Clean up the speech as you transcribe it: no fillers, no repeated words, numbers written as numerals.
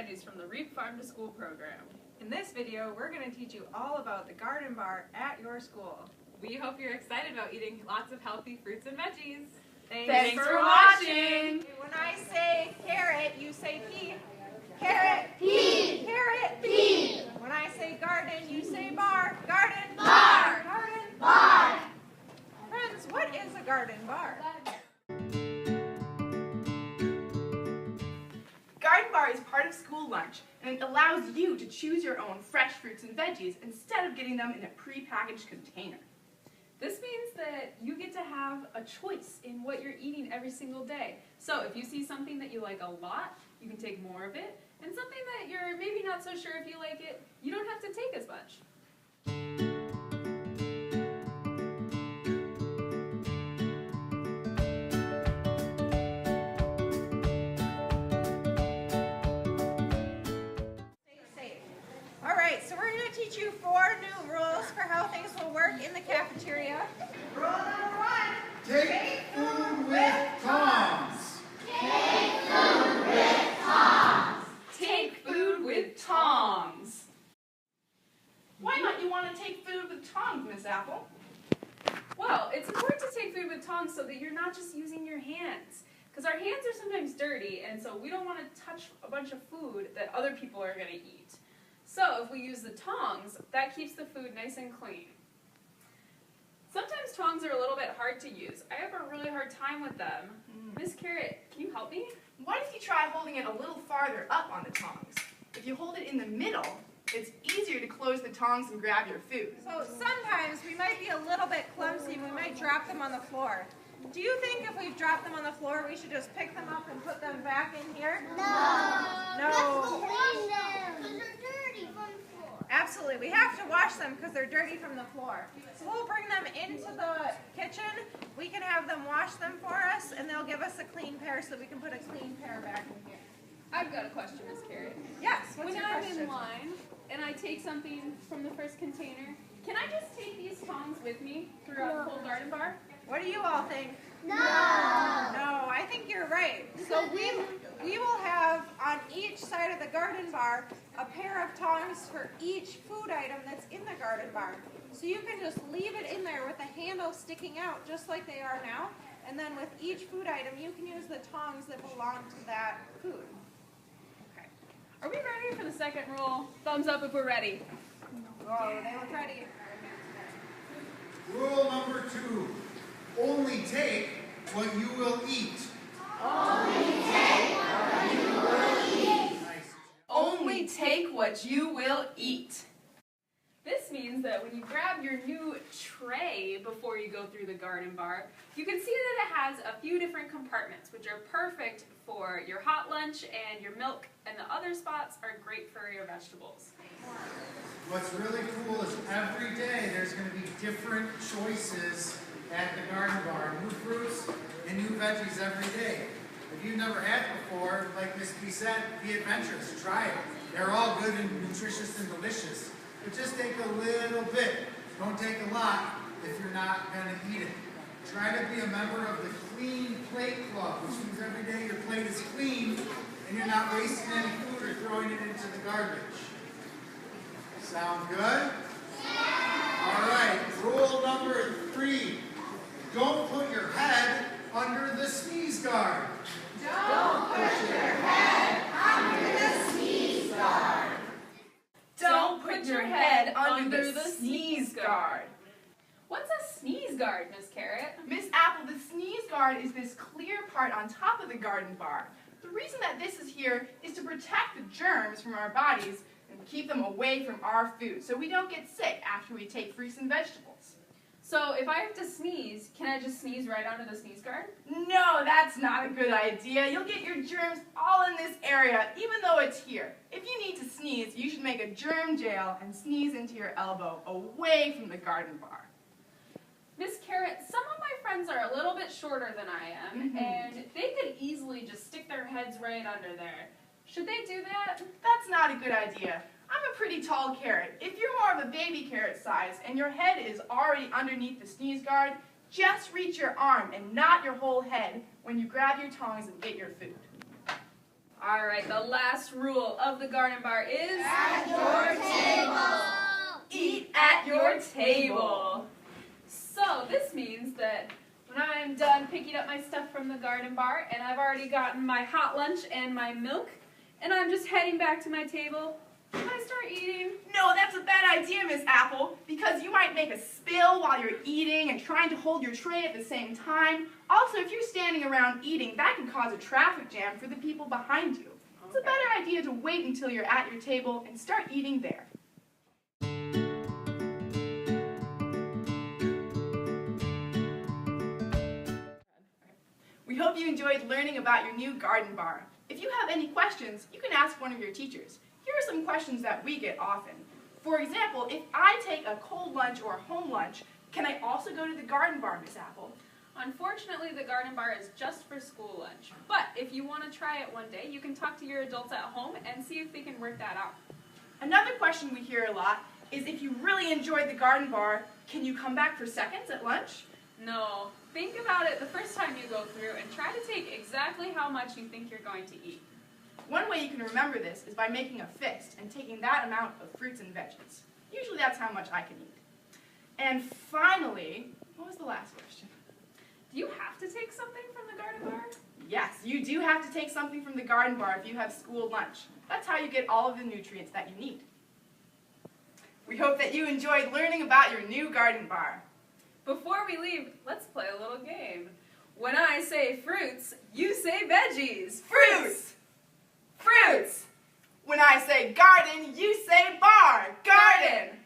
veggies from the Reap Farm to School program. In this video, we're going to teach you all about the garden bar at your school. We hope you're excited about eating lots of healthy fruits and veggies. Thanks for watching! When I say carrot, you say pea. Carrot, pea. Carrot, Pea. When I say garden, you say bar. Garden, Bar. Garden, Bar. Friends, what is a garden bar? Garden bar is part of school lunch, and it allows you to choose your own fresh fruits and veggies instead of getting them in a pre-packaged container. This means that you get to have a choice in what you're eating every single day. So if you see something that you like a lot, you can take more of it, and something that you're maybe not so sure if you like it, you don't have to take as much. So we're going to teach you 4 new rules for how things will work in the cafeteria. Rule number 1. Take food with tongs. Take food with tongs. Take food with tongs. Why might you want to take food with tongs, Miss Apple? Well, it's important to take food with tongs so that you're not just using your hands. Because our hands are sometimes dirty, and so we don't want to touch a bunch of food that other people are going to eat. So if we use the tongs, that keeps the food nice and clean. Sometimes tongs are a little bit hard to use. I have a really hard time with them. Miss Carrot, can you help me? What if you try holding it a little farther up on the tongs? If you hold it in the middle, it's easier to close the tongs and grab your food. So sometimes we might be a little bit clumsy and we might drop them on the floor. Do you think if we've dropped them on the floor, we should just pick them up and put them back in here? No. No. Wash them. Because they're dirty from the floor. Absolutely. We have to wash them because they're dirty from the floor. So we'll bring them into the kitchen. We can have them wash them for us, and they'll give us a clean pair so we can put a clean pair back in here. I've got a question, Miss Carrot. Yes, what's When your I'm question? in line and I take something from the first container, can I just take these tongs with me throughout the whole garden bar? What do you all think? No. No, I think you're right. So we will have on each side of the garden bar a pair of tongs for each food item that's in the garden bar. So you can just leave it in there with the handle sticking out just like they are now. And then with each food item, you can use the tongs that belong to that food. Okay. Are we ready for the second rule? Thumbs up if we're ready. Oh, they look ready. Rule number 2. Only take what you will eat. Only take what you will eat. Nice. Only take what you will eat. This means that when you grab your new tray before you go through the garden bar, you can see that it has a few different compartments, which are perfect for your hot lunch and your milk, and the other spots are great for your vegetables. What's really cool is every day there's going to be different choices at the garden bar. New fruits and new veggies every day. If you've never had it before, like Miss B said, be adventurous. Try it. They're all good and nutritious and delicious. But just take a little bit. Don't take a lot if you're not going to eat it. Try to be a member of the Clean Plate Club, which means every day your plate is clean and you're not wasting any food or throwing it into the garbage. Sound good? All right, rule number 3. Don't put your head under the sneeze guard. Don't put your head under the sneeze guard. Don't put your head under the sneeze guard. What's a sneeze guard, Miss Carrot? Miss Apple, the sneeze guard is this clear part on top of the garden bar. The reason that this is here is to protect the germs from our bodies and keep them away from our food so we don't get sick after we take fruits and vegetables. So if I have to sneeze, can I just sneeze right onto the sneeze guard? No, that's not a good idea. You'll get your germs all in this area, even though it's here. If you need to sneeze, you should make a germ jail and sneeze into your elbow away from the garden bar. Miss Carrot, some of my friends are a little bit shorter than I am, and they could easily just stick their heads right under there. Should they do that? That's not a good idea. I'm a pretty tall carrot. If you're more of a baby carrot size and your head is already underneath the sneeze guard, just reach your arm and not your whole head when you grab your tongs and get your food. All right, the last rule of the garden bar is At your table. eat at your table. So this means that when I'm done picking up my stuff from the garden bar and I've already gotten my hot lunch and my milk and I'm just heading back to my table, can I start eating? No, that's a bad idea, Miss Apple, because you might make a spill while you're eating and trying to hold your tray at the same time. Also, if you're standing around eating, that can cause a traffic jam for the people behind you. It's a better idea to wait until you're at your table and start eating there. We hope you enjoyed learning about your new garden bar. If you have any questions, you can ask one of your teachers. Here are some questions that we get often. For example, if I take a cold lunch or a home lunch, can I also go to the garden bar, Miss Apple? Unfortunately, the garden bar is just for school lunch. But if you want to try it one day, you can talk to your adults at home and see if they can work that out. Another question we hear a lot is if you really enjoyed the garden bar, can you come back for seconds at lunch? No, think about it the first time you go through and try to take exactly how much you think you're going to eat. One way you can remember this is by making a fist and taking that amount of fruits and veggies. Usually that's how much I can eat. And finally, what was the last question? Do you have to take something from the garden bar? Yes, you do have to take something from the garden bar if you have school lunch. That's how you get all of the nutrients that you need. We hope that you enjoyed learning about your new garden bar. Before we leave, let's play a little game. When I say fruits, you say veggies. Fruits! Fruits! When I say garden, you say bar. Garden!